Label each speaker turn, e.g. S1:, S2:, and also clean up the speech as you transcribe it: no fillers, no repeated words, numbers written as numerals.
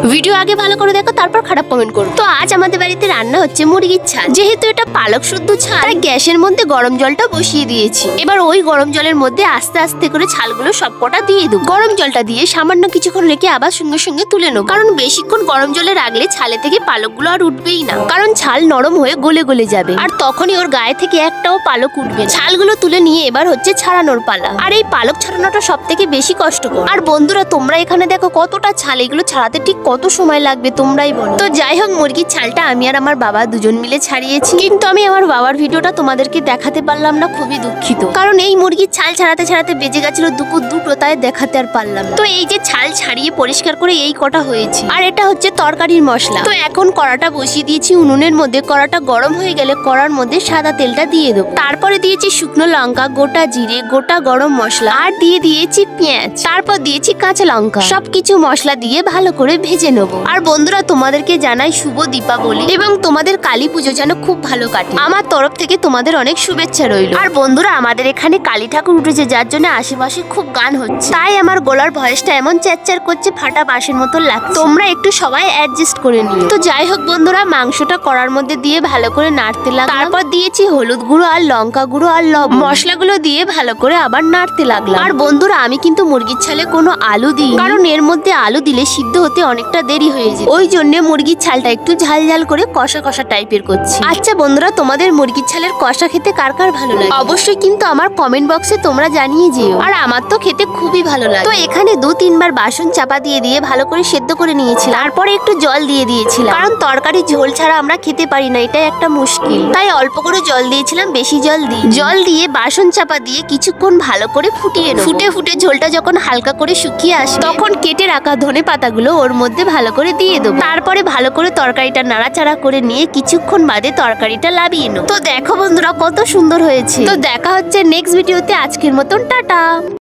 S1: Video আগে ভালো করে দেখো, তারপর খারাপ কমেন্ট করো। তো আজ আমাদের বাড়িতে রান্না হচ্ছে মুরগির ছাল। যেহেতু এটা পালক শুদ্ধ ছাল, তাই গ্যাসের মধ্যে গরম জলটা বসিয়ে দিয়েছি। এবার ওই গরম জলের মধ্যে আস্তে আস্তে করে ছালগুলো সবকটা দিয়ে দেবো। গরম জলটা দিয়ে সামান্য কিছুক্ষণ রেখে আবার সঙ্গে সঙ্গে তুলে নেবো, কারণ বেশিক্ষণ গরম জলে রাখলে ছালে থেকে পালকগুলো আর উঠবেই না, কারণ ছাল নরম হয়ে গলে গলে যাবে, আর তখনই ওর গায়ে থেকে একটাও পালক উঠবে। ছালগুলো তুলে নিয়ে এবার হচ্ছে ছাড়ানোর পালা। আর এই পালক ছাড়ানোটা সব থেকে বেশি কষ্টকর। আর বন্ধুরা, তোমরা এখানে দেখো কতটা ছাল, এগুলো ছাড়াতে ঠিক কত সময় লাগবে তোমরাই বলো। তো যাই হোক, মুরগির ছালটা আমি আর আমার বাবা দুজন মিলে ছাড়িয়েছি, কিন্তু আমি আমার বাবার ভিডিওটা তোমাদেরকে দেখাতে পারলাম না, খুবই দুঃখিত। কারণ এই মুরগির ছাল ছাড়াতে ছাড়াতে বেজে গেছিল দুপুর 2টো, তাই দেখাতে আর পারলাম না। তো এই যে ছাল ছাড়িয়ে পরিষ্কার করে এই কটা হয়েছে। আর এটা হচ্ছে তরকারির মশলা। তো এখন কড়াটা বসিয়ে দিয়েছি উনুনের মধ্যে। কড়াটা গরম হয়ে গেলে কড়ার মধ্যে সাদা তেলটা দিয়ে দেবো। তারপরে দিয়েছি শুকনো লঙ্কা, গোটা জিরে, গোটা গরম মশলা, আর দিয়ে দিয়েছি পেঁয়াজ, তারপর দিয়েছি কাঁচা লঙ্কা। সবকিছু মশলা দিয়ে ভালো করে ভেজে নেবো। আর বন্ধুরা, তোমাদেরকে জানাই শুভ দীপাবলি এবং তোমাদের কালী পুজো যেন খুব ভালো কাটে। আমার তরফ থেকে তোমাদের অনেক শুভেচ্ছা রইল। আর বন্ধুরা, আমাদের এখানে কালী ঠাকুর উঠেছে, যার জন্য আশেপাশে খুব গান হচ্ছে, তাই আমার গলার ভয়েসটা এমন চ্যারচ্যার করছে, ফাটা বাঁশের মতো লাগছে। তোমরা একটু সবাই অ্যাডজাস্ট করে নিও। তো যাই হোক বন্ধুরা, মাংসটা কড়ার মধ্যে দিয়ে ভালো করে নাড়তে লাগলাম। তারপর দিয়েছি হলুদ গুঁড়ো আর লঙ্কা গুঁড়ো আর লবণ। মশলাগুলো দিয়ে ভালো করে আবার নাড়তে লাগলাম। আর বন্ধুরা, আমি কিন্তু মুরগির ছালে কোনো আলু দিই, কারণ এর মধ্যে আলু দিলে সিদ্ধ হতে অনেকটা দেরি হয়ে যায়। ওই জন্য মুরগির ছালটা একটু ঝাল ঝাল করে কষা কষা টাইপের করছি। আচ্ছা বন্ধুরা, তোমাদের মুরগির ছালের কষা খেতে কার কার ভালো লাগে অবশ্যই কিন্তু আমার কমেন্ট বক্সে তোমরা জানিয়ে যেও। আর আমার তো খেতে খুবই ভালো লাগে। তো এখানে 2-3 বার বাসন চাপা দিয়ে দিয়ে ভালো করে সেদ্ধ করে নিয়েছিলাম। তারপরে একটু জল দিয়ে দিয়েছিলাম, কারণ তরকারি ঝোল ছাড়া আমরা খেতে পারি না, এটাই একটা মুশকিল। তাই অল্প করে জল দিয়েছিলাম, বেশি জল দিয়ে বাসন চাপা দিয়ে কিছুক্ষণ ভালো করে ফুটিয়ে নেব। ফুটে ফুটে ঝোলটা যখন হালকা করে শুকিয়ে আসে, তখন কেটে রাখা ধনে পাতাগুলো ওর মধ্যে ভালো করে দিয়ে দেবো। তারপরে ভালো করে তরকারিটা নাড়াচাড়া করে নিয়ে কিছুক্ষণ বাদে তরকারিটা নামিয়ে নেব। তো দেখো বন্ধুরা, কত সুন্দর হয়েছে। তো দেখা হচ্ছে নেক্সট ভিডিওতে। আজকের মতন টাটা।